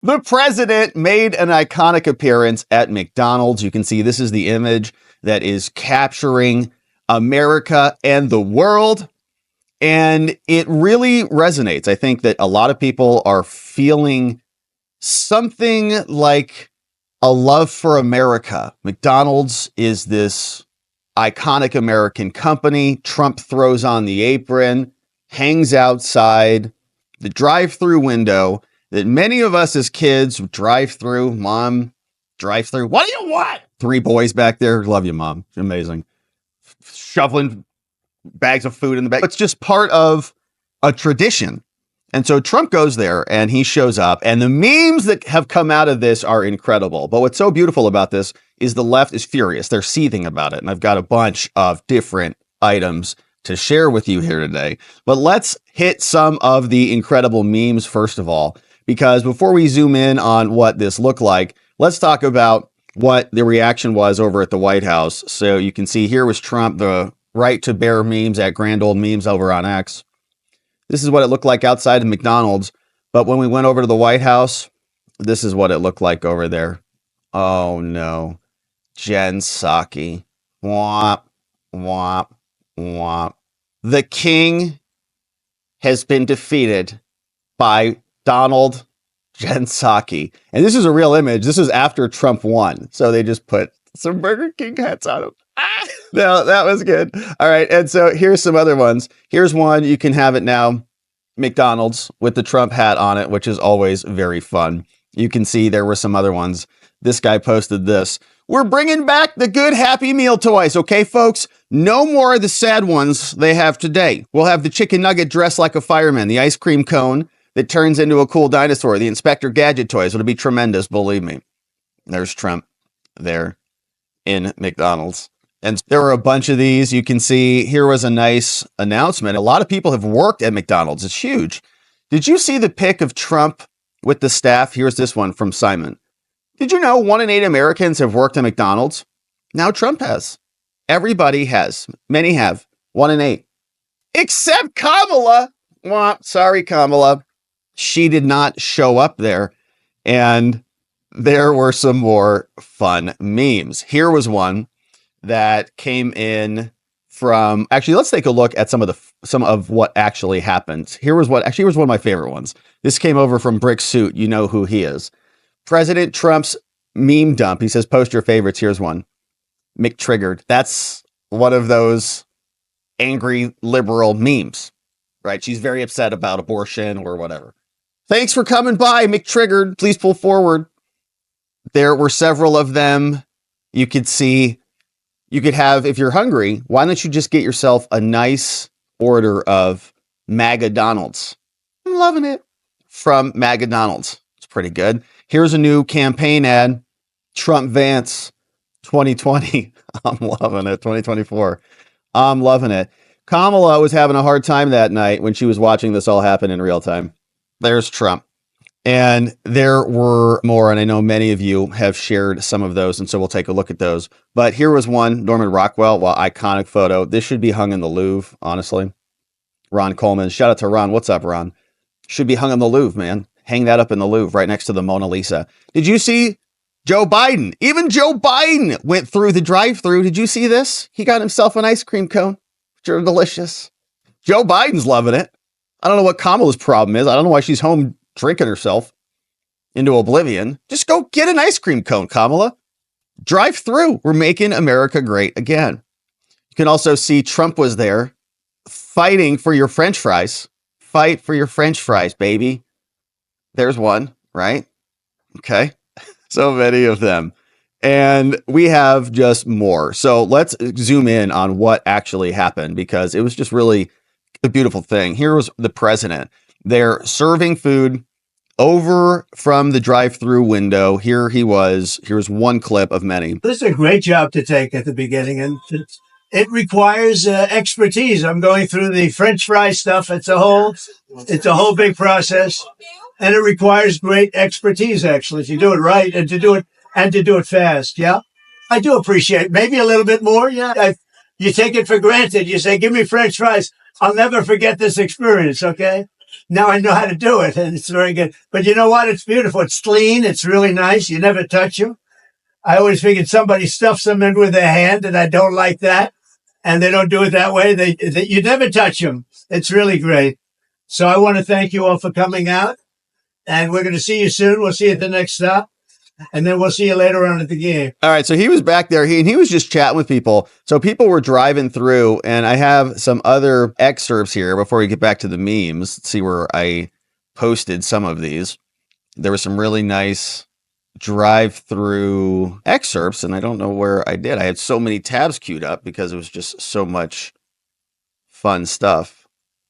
The president made an iconic appearance at McDonald's. You can see this is the image that is capturing America and the world. And it really resonates. I think that a lot of people are feeling something like a love for America. McDonald's is this iconic American company. Trump throws on the apron, hangs outside the drive-through window that many of us as kids drive through. Mom, drive through. What do you want? 3 boys back there. Love you, Mom. Amazing. Shoveling bags of food in the back. It's just part of a tradition. And so Trump goes there and he shows up, and the memes that have come out of this are incredible. But what's so beautiful about this is the left is furious. They're seething about it. And I've got a bunch of different items to share with you here today. But let's hit some of the incredible memes first of all, because before we zoom in on what this looked like, let's talk about what the reaction was over at the White House. So you can see here was Trump, the right to bear memes at Grand Old Memes over on X. This is what it looked like outside of McDonald's. But when we went over to the White House, this is what it looked like over there. Oh no. Jen Psaki. Womp, womp, womp. The king has been defeated by Donald Jen Psaki. And this is a real image. This is after Trump won. So they just put some Burger King hats on him. No, that was good. All right. And so here's some other ones. Here's one. You can have it now. McDonald's with the Trump hat on it, which is always very fun. You can see there were some other ones. This guy posted this. We're bringing back the good Happy Meal toys. Okay, folks, no more of the sad ones they have today. We'll have the chicken nugget dressed like a fireman, the ice cream cone that turns into a cool dinosaur, the Inspector Gadget toys. It'll be tremendous. Believe me. There's Trump there in McDonald's. And there were a bunch of these. You can see here was a nice announcement. A lot of people have worked at McDonald's. It's huge. Did you see the pic of Trump with the staff? Here's this one from Simon. Did you know 1 in 8 Americans have worked at McDonald's? Now Trump has. Everybody has. Many have. 1 in 8. Except Kamala. Well, sorry, Kamala. She did not show up there. And there were some more fun memes. Here was one that came in from, actually, let's take a look at some of what actually happened. Here's one of my favorite ones. This came over from Brick Suit. You know who he is. President Trump's meme dump. He says, post your favorites. Here's one. McTriggered. That's one of those angry liberal memes, right? She's very upset about abortion or whatever. Thanks for coming by, McTriggered. Please pull forward. There were several of them. You could see. You could have, if you're hungry, why don't you just get yourself a nice order of McDonald's? I'm loving it. From McDonald's. It's pretty good. Here's a new campaign ad. Trump Vance 2020. I'm loving it. 2024. I'm loving it. Kamala was having a hard time that night when she was watching this all happen in real time. There's Trump. And there were more, and I know many of you have shared some of those, and so we'll take a look at those. But here was one, Norman Rockwell, iconic photo. This should be hung in the Louvre, honestly. Ron Coleman, shout out to Ron. What's up, Ron? Should be hung in the Louvre, man. Hang that up in the Louvre right next to the Mona Lisa. Did you see Joe Biden? Even Joe Biden went through the drive-thru. Did you see this? He got himself an ice cream cone, which are delicious. Joe Biden's loving it. I don't know what Kamala's problem is. I don't know why she's home drinking herself into oblivion. Just go get an ice cream cone, Kamala. Drive through. We're making America great again. You can also see Trump was there fighting for your French fries. Fight for your French fries, baby. There's one, right? Okay. So many of them. And we have just more. So let's zoom in on what actually happened, because it was just really a beautiful thing. Here was the president. They're serving food over from the drive-through window. Here he was. Here's one clip of many. This is a great job to take at the beginning, and it requires expertise. I'm going through the French fry stuff. It's a whole big process, and it requires great expertise, actually, to do it right and to do it fast. Yeah, I do appreciate maybe a little bit more. Yeah, you take it for granted. You say, "Give me French fries." I'll never forget this experience. Okay. now I know how to do it, and it's very good. But you know what? It's beautiful. It's clean. It's really nice. You never touch them. I always figured somebody stuffs them in with their hand, and I don't like that. And they don't do it that way. You never touch them. It's really great. So I want to thank you all for coming out, and we're going to see you soon. We'll see you at the next stop, and then we'll see you later on at the game. All right, so he was back there. He was just chatting with people. So people were driving through, and I have some other excerpts here before we get back to the memes. Let's see where I posted some of these. There were some really nice drive-through excerpts, and I don't know where I did. I had so many tabs queued up because it was just so much fun stuff.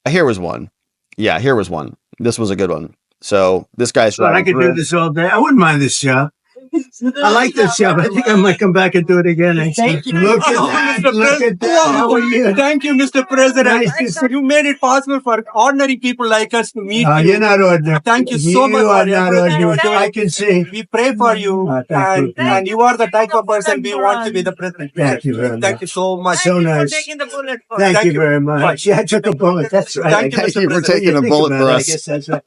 Here was one. Yeah, here was one. This was a good one. So this guy's driving I could through. Do this all day. I wouldn't mind this job. I like this job. I think I might come back and do it again. Thank you. Look at that. Look at that. How are you? Thank you, Mr. President. Nice. You made it possible for ordinary people like us to meet you. You're not ordinary. Thank you so much. You are not ordinary. I can see. We pray for you. And you are the type of person we want to be the president. Thank you very much. Thank you so much. So nice. For taking the bullet for Thank you very much. Yeah, I took a bullet. That's right. Thank you for taking a bullet for us. I guess that's right.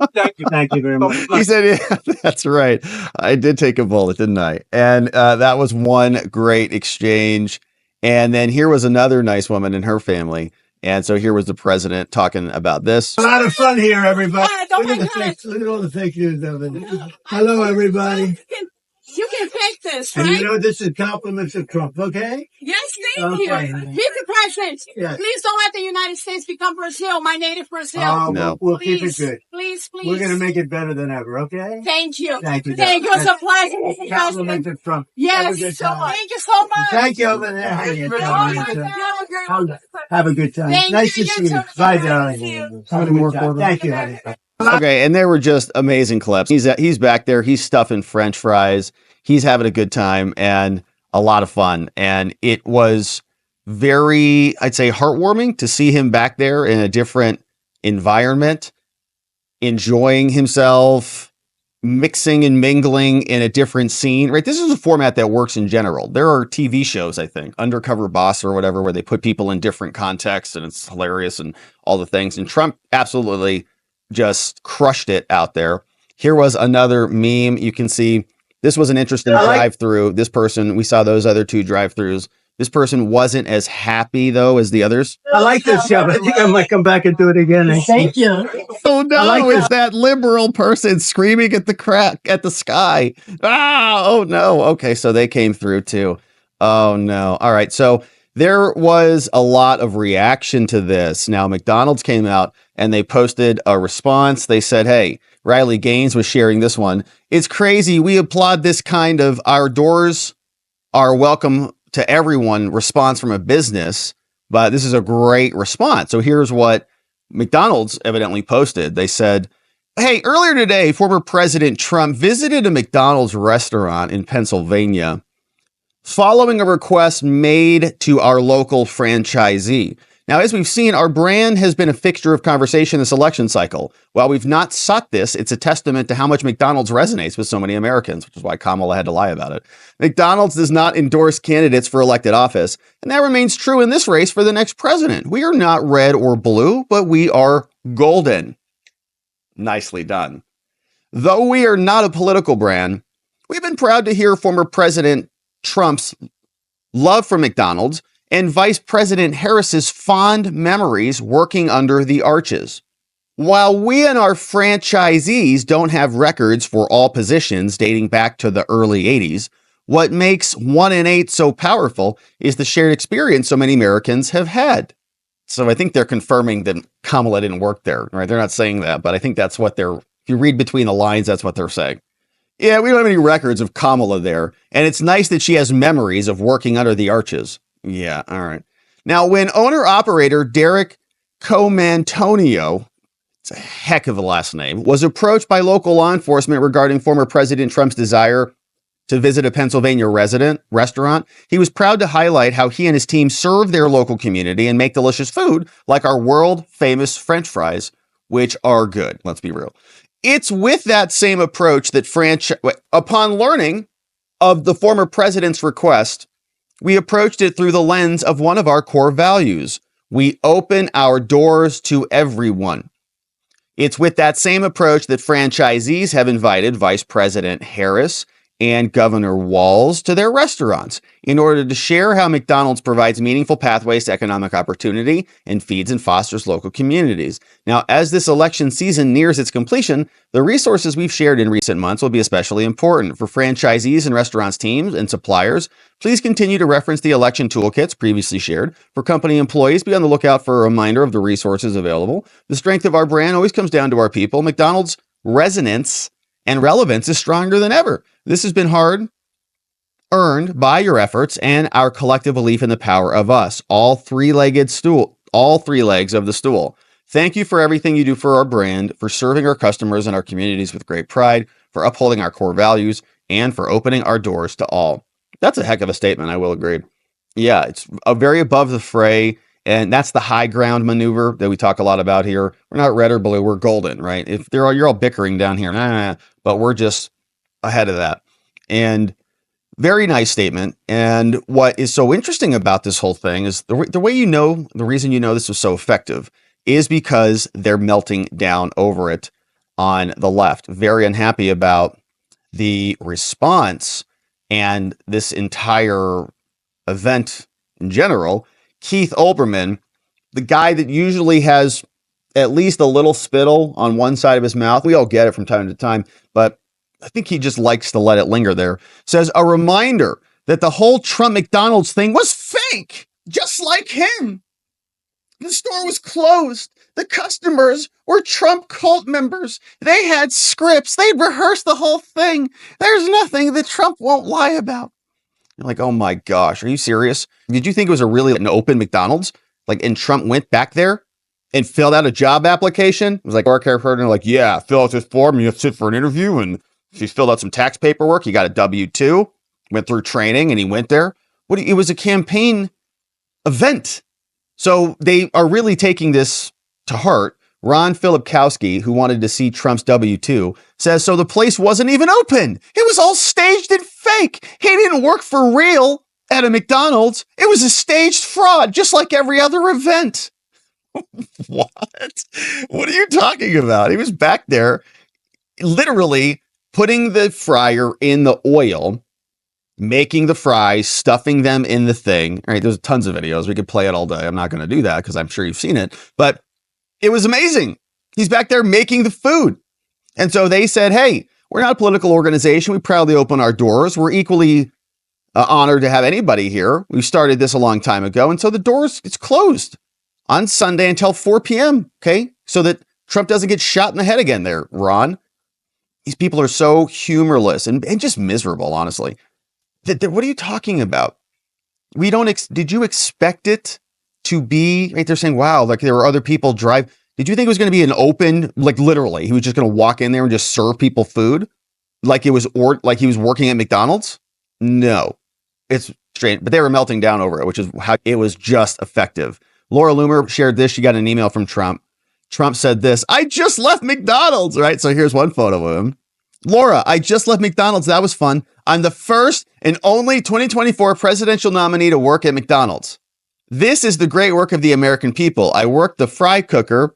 Thank you very much. He said, yeah, that's right. I did take a bullet, didn't I? And that was one great exchange. And then here was another nice woman and her family. And so here was the president talking about this. A lot of fun here, everybody. Look at all the fake news of it. Hello, everybody. You can fake this, right? And you know this is compliments to Trump, okay? Yes, thank you. Mr. President, please don't let the United States become Brazil, my native Brazil. No. We'll keep it good. Please. We're going to make it better than ever, okay? Thank you. Thank you. Thank you. It's a pleasure. Compliments to Trump. Yes, thank you so much. Thank you over there. Have a good time. Nice to see you. Bye, darling. Thank you, honey. Okay, and they were just amazing clips. He's back there. He's stuffing French fries. He's having a good time and a lot of fun. And it was very, I'd say, heartwarming to see him back there in a different environment, enjoying himself, mixing and mingling in a different scene, right? This is a format that works in general. There are TV shows, I think, Undercover Boss or whatever, where they put people in different contexts and it's hilarious and all the things. And Trump absolutely just crushed it out there. Here was another meme. You can see this was an interesting drive-through. This person, we saw those other two drive-throughs. This person wasn't as happy, though, as the others. I like this job. I think I might come back and do it again. Thank you. Oh, no, it's that liberal person screaming at the sky. Oh, no. Okay, so they came through, too. Oh, no. All right, so there was a lot of reaction to this. Now, McDonald's came out and they posted a response. They said, hey, Riley Gaines was sharing this one. It's crazy. We applaud this kind of our doors are welcome to everyone response from a business, but this is a great response. So here's what McDonald's evidently posted. They said, hey, earlier today, former President Trump visited a McDonald's restaurant in Pennsylvania following a request made to our local franchisee. Now, as we've seen, our brand has been a fixture of conversation this election cycle. While we've not sought this, it's a testament to how much McDonald's resonates with so many Americans, which is why Kamala had to lie about it. McDonald's does not endorse candidates for elected office, and that remains true in this race for the next president. We are not red or blue, but we are golden. Nicely done. Though we are not a political brand, we've been proud to hear former President Trump's love for McDonald's and Vice President Harris's fond memories working under the arches. While we and our franchisees don't have records for all positions dating back to the early 80s, what makes 1 in 8 so powerful is the shared experience so many Americans have had. So I think they're confirming that Kamala didn't work there, right? They're not saying that, but I think that's what if you read between the lines, that's what they're saying. Yeah, we don't have any records of Kamala there, and it's nice that she has memories of working under the arches. Yeah, all right. Now, when owner-operator Derek Comantonio, it's a heck of a last name, was approached by local law enforcement regarding former President Trump's desire to visit a Pennsylvania restaurant, he was proud to highlight how he and his team serve their local community and make delicious food like our world-famous French fries, which are good. Let's be real. It's with that same approach that upon learning of the former president's request, we approached it through the lens of one of our core values. We open our doors to everyone. It's with that same approach that franchisees have invited Vice President Harris and Governor Walz to their restaurants in order to share how McDonald's provides meaningful pathways to economic opportunity and feeds and fosters local communities. Now, as this election season nears its completion, the resources we've shared in recent months will be especially important for franchisees and restaurants teams and suppliers. Please continue to reference the election toolkits previously shared. For company employees, be on the lookout for a reminder of the resources available. The strength of our brand always comes down to our people. McDonald's resonance and relevance is stronger than ever. This has been hard earned by your efforts and our collective belief in the power of us, all three legs of the stool. Thank you for everything you do for our brand, for serving our customers and our communities with great pride, for upholding our core values, and for opening our doors to all. That's a heck of a statement, I will agree. Yeah, it's a very above the fray, and that's the high ground maneuver that we talk a lot about here. We're not red or blue, we're golden, right? If you're all bickering down here, but we're just ahead of that. And very nice statement. And what is so interesting about this whole thing is the way the reason this was so effective is because they're melting down over it on the left. Very unhappy about the response and this entire event in general. Keith Olbermann, the guy that usually has at least a little spittle on one side of his mouth, we all get it from time to time, but I think he just likes to let it linger there, says a reminder that the whole Trump McDonald's thing was fake, just like him. The store was closed. The customers were Trump cult members. They had scripts. They'd rehearsed the whole thing. There's nothing that Trump won't lie about. You're like, oh my gosh, are you serious? Did you think it was an open McDonald's? And Trump went back there and filled out a job application? It was like, Mark Harper, yeah, fill out this form. You have to sit for an interview. And he filled out some tax paperwork. He got a W-2, went through training, and he went there. It was a campaign event. So they are really taking this to heart. Ron Filipkowski, who wanted to see Trump's W-2, says, so the place wasn't even open. It was all staged and fake. He didn't work for real at a McDonald's. It was a staged fraud, just like every other event. What? What are you talking about? He was back there literally putting the fryer in the oil, making the fries, stuffing them in the thing. All right, there's tons of videos. We could play it all day. I'm not going to do that because I'm sure you've seen it. But it was amazing. He's back there making the food. And so they said, hey, we're not a political organization. We proudly open our doors. We're equally honored to have anybody here. We started this a long time ago. And so the doors, it's closed on Sunday until 4 p.m. Okay, so that Trump doesn't get shot in the head again there, Ron. These people are so humorless and just miserable, honestly. What are you talking about? Did you expect it to be, right? They're saying, wow, there were other people drive. Did you think it was going to be an open, literally, he was just going to walk in there and just serve people food? Like he was working at McDonald's? No, it's strange, but they were melting down over it, which is how it was just effective. Laura Loomer shared this. She got an email from Trump. Trump said this, I just left McDonald's, right? So here's one photo of him. Laura, I just left McDonald's. That was fun. I'm the first and only 2024 presidential nominee to work at McDonald's. This is the great work of the American people. I worked the fry cooker,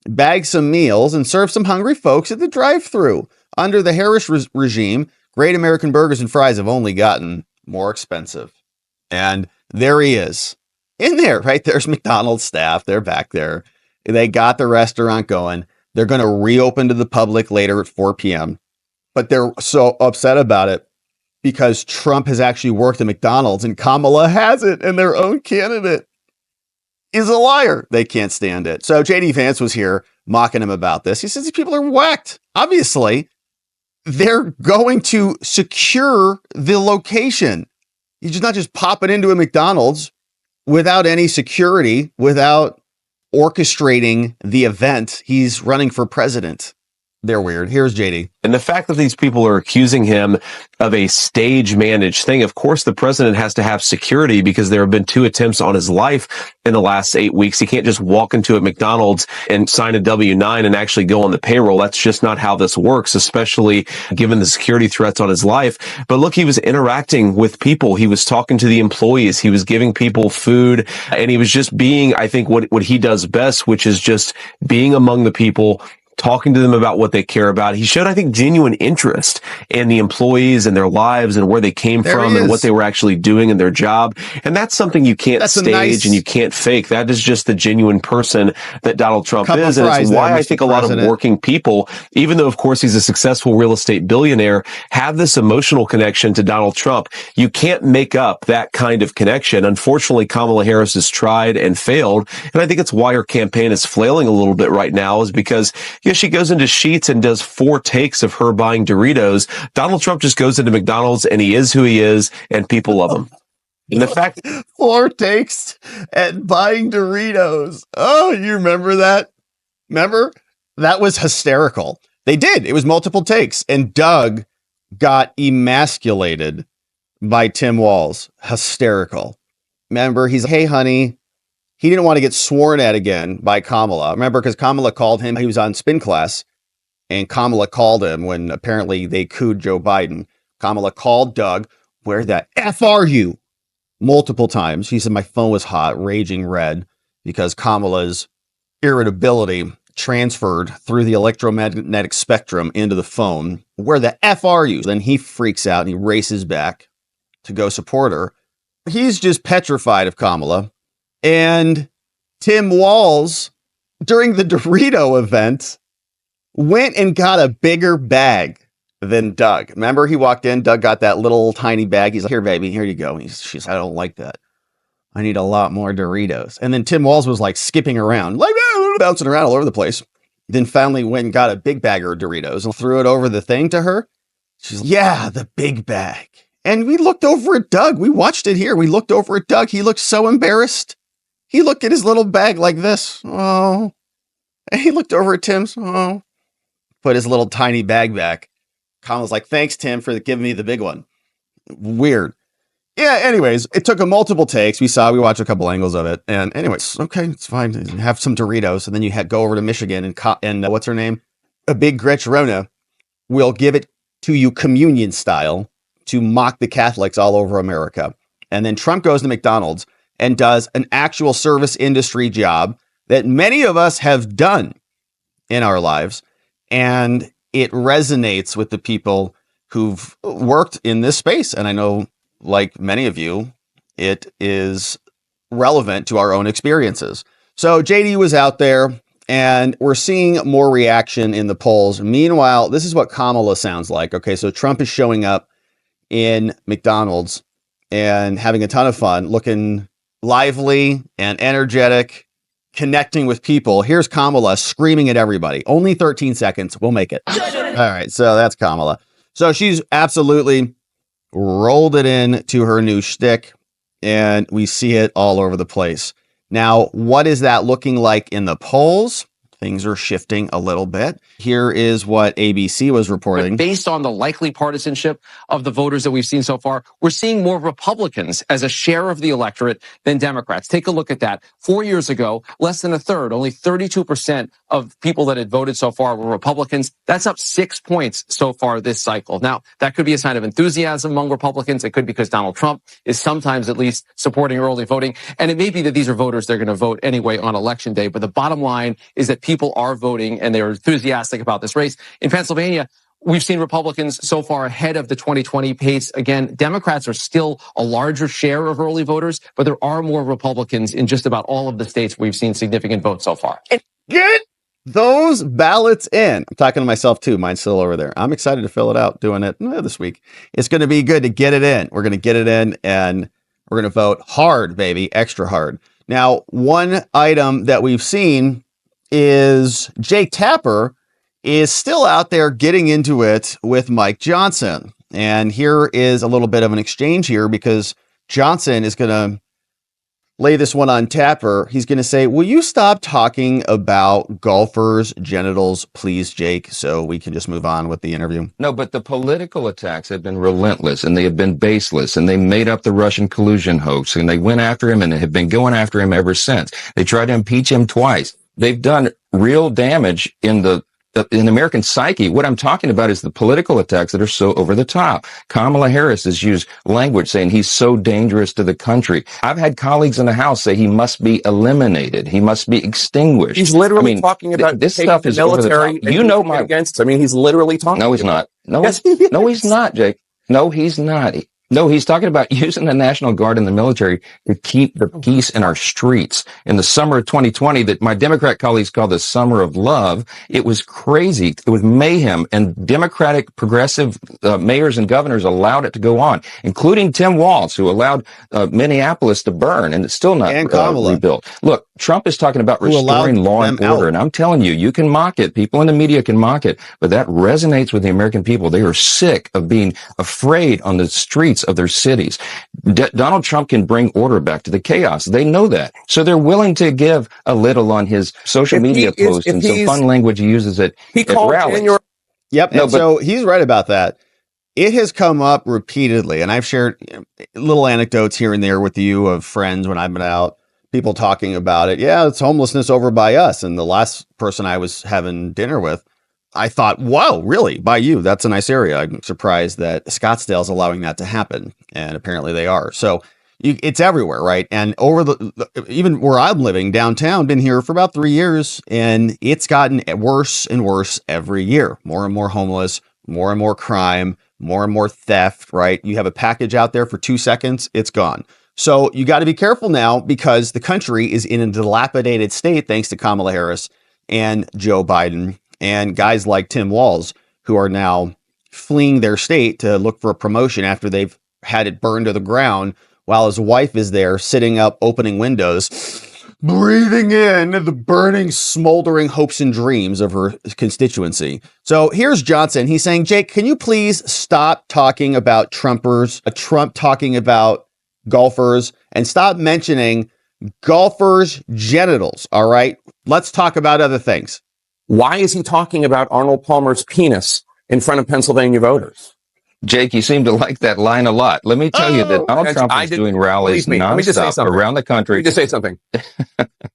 bagged some meals, and served some hungry folks at the drive-thru. Under the Harris regime, great American burgers and fries have only gotten more expensive. And there he is. In there, right? There's McDonald's staff. They're back there. They got the restaurant going. They're going to reopen to the public later at 4 p.m. But they're so upset about it because Trump has actually worked at McDonald's and Kamala hasn't, and their own candidate is a liar. They can't stand it. So JD Vance was here mocking him about this. He says these people are whacked. Obviously, they're going to secure the location. You're just not just popping into a McDonald's without any security, without orchestrating the event. He's running for president. They're weird. Here's JD. And the fact that these people are accusing him of a stage managed thing, of course, the president has to have security because there have been 2 attempts on his life in the last 8 weeks. He can't just walk into a McDonald's and sign a W-9 and actually go on the payroll. That's just not how this works, especially given the security threats on his life. But look, he was interacting with people. He was talking to the employees. He was giving people food, and he was just being, I think, what he does best, which is just being among the people, talking to them about what they care about. He showed, I think, genuine interest in the employees and their lives and where they came from and what they were actually doing in their job. And that's something you can't stage and you can't fake. That is just the genuine person that Donald Trump is. And it's why I think a lot of working people, even though, of course, he's a successful real estate billionaire, have this emotional connection to Donald Trump. You can't make up that kind of connection. Unfortunately, Kamala Harris has tried and failed. And I think it's why her campaign is flailing a little bit right now, is because she goes into Sheets and does 4 takes of her buying Doritos. Donald Trump just goes into McDonald's and he is who he is, and people love him. And the fact 4 takes at buying Doritos. Oh, you remember that? Remember? That was hysterical. They did. It was multiple takes. And Doug got emasculated by Tim Walz. Hysterical. Remember, he's like, hey, honey. He didn't want to get sworn at again by Kamala. Remember, because Kamala called him. He was on spin class. And Kamala called him when apparently they cooed Joe Biden. Kamala called Doug. Where the F are you? Multiple times. He said, my phone was hot, raging red, because Kamala's irritability transferred through the electromagnetic spectrum into the phone. Where the F are you? Then he freaks out and he races back to go support her. He's just petrified of Kamala. And Tim Walz, during the Dorito event, went and got a bigger bag than Doug. Remember, he walked in, Doug got that little tiny bag. He's like, here, baby, here you go. She's, I don't like that. I need a lot more Doritos. And then Tim Walz was like skipping around, like bouncing around all over the place. Then finally went and got a big bag of Doritos and threw it over the thing to her. She's like, yeah, the big bag. And we looked over at Doug. We watched it here. We looked over at Doug. He looked so embarrassed. He looked at his little bag like this. Oh. And he looked over at Tim's. Oh. Put his little tiny bag back. Kamala's like, thanks, Tim, for giving me the big one. Weird. Yeah, anyways, it took a multiple takes. We watched a couple angles of it. And anyways, okay, it's fine. Have some Doritos. And then you go over to Michigan and what's her name? A big Gretch Rona will give it to you communion style to mock the Catholics all over America. And then Trump goes to McDonald's and does an actual service industry job that many of us have done in our lives. And it resonates with the people who've worked in this space. And I know, like many of you, it is relevant to our own experiences. So JD was out there and we're seeing more reaction in the polls. Meanwhile, this is what Kamala sounds like. Okay, so Trump is showing up in McDonald's and having a ton of fun, looking lively and energetic, connecting with people. Here's Kamala screaming at everybody. Only 13 seconds. We'll make it. All right. So that's Kamala. So she's absolutely rolled it in to her new shtick, and we see it all over the place. Now, what is that looking like in the polls? Things are shifting a little bit. Here is what ABC was reporting. But based on the likely partisanship of the voters that we've seen so far, we're seeing more Republicans as a share of the electorate than Democrats. Take a look at that. 4 years ago, less than a third, only 32% of people that had voted so far were Republicans. That's up 6 points so far this cycle. Now, that could be a sign of enthusiasm among Republicans. It could be because Donald Trump is sometimes at least supporting early voting. And it may be that these are voters they're going to vote anyway on Election Day. But the bottom line is that people are voting and they're enthusiastic about this race. In Pennsylvania, we've seen Republicans so far ahead of the 2020 pace. Again, Democrats are still a larger share of early voters, but there are more Republicans in just about all of the states where we've seen significant votes so far. Get those ballots in. I'm talking to myself too. Mine's still over there. I'm excited to fill it out, doing it this week. It's going to be good to get it in. We're going to get it in and we're going to vote hard, baby, extra hard. Now, one item that we've seen is Jake Tapper is still out there getting into it with Mike Johnson. And here is a little bit of an exchange here because Johnson is going to lay this one on Tapper. He's going to say, will you stop talking about golfers' genitals, please, Jake, so we can just move on with the interview? No, but the political attacks have been relentless and they have been baseless, and they made up the Russian collusion hoax, and they went after him and have been going after him ever since. They tried to impeach him twice. They've done real damage in the in American psyche. What I'm talking about is the political attacks that are so over the top. Kamala Harris has used language saying he's so dangerous to the country. I've had colleagues in the House say he must be eliminated. He must be extinguished. He's literally talking about this stuff is over the top. You know, against. I mean, he's literally talking. No, he's not. No, Yes, no, he's not, Jake. No, he's not. No, he's talking about using the National Guard and the military to keep the peace in our streets. In the summer of 2020, that my Democrat colleagues call the summer of love, it was crazy. It was mayhem, and Democratic progressive mayors and governors allowed it to go on, including Tim Walz, who allowed Minneapolis to burn, and it's still not rebuilt. Look, Trump is talking about restoring law and order, and I'm telling you, you can mock it. People in the media can mock it, but that resonates with the American people. They are sick of being afraid on the streets of their cities. Donald Trump can bring order back to the chaos. They know that. So they're willing to give a little on his social media posts and some fun language he uses at rallies. Yep. No, so he's right about that. It has come up repeatedly, and I've shared little anecdotes here and there with you of friends when I've been out, people talking about it. Yeah, it's homelessness over by us. And the last person I was having dinner with, I thought, whoa, really? By you? That's a nice area. I'm surprised that Scottsdale's allowing that to happen. And apparently they are. So it's everywhere, right? And over even where I'm living downtown, been here for about 3 years, and it's gotten worse and worse every year. More and more homeless, more and more crime, more and more theft, right? You have a package out there for 2 seconds, it's gone. So you got to be careful now because the country is in a dilapidated state thanks to Kamala Harris and Joe Biden and guys like Tim Walz, who are now fleeing their state to look for a promotion after they've had it burned to the ground, while his wife is there sitting up, opening windows, breathing in the burning, smoldering hopes and dreams of her constituency. So here's Johnson. He's saying, Jake, can you please stop talking about Trumpers, Trump talking about golfers, and stop mentioning golfers' genitals, all right? Let's talk about other things. Why is he talking about Arnold Palmer's penis in front of Pennsylvania voters? Jake, you seem to like that line a lot. Let me tell you that Donald Trump is doing rallies nonstop around the country. Let me just say something.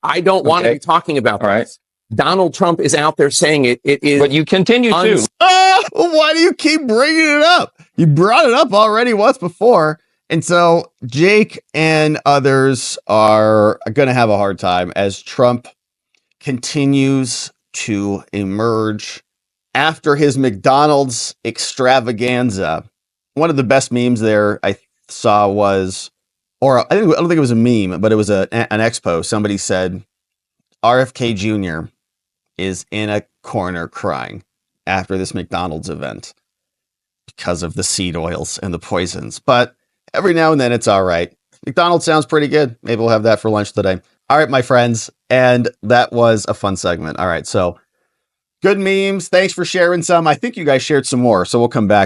I don't want to be talking about this. Donald Trump is out there saying it. It is. But you continue to. Why do you keep bringing it up? You brought it up already once before. And so Jake and others are going to have a hard time as Trump continues to emerge after his McDonald's extravaganza. One of the best memes there I saw was, I don't think it was a meme, but it was an expo. Somebody said RFK Jr. is in a corner crying after this McDonald's event because of the seed oils and the poisons. But every now and then it's all right. McDonald's sounds pretty good. Maybe we'll have that for lunch today. All right, my friends. And that was a fun segment. All right. So good memes. Thanks for sharing some. I think you guys shared some more. So we'll come back.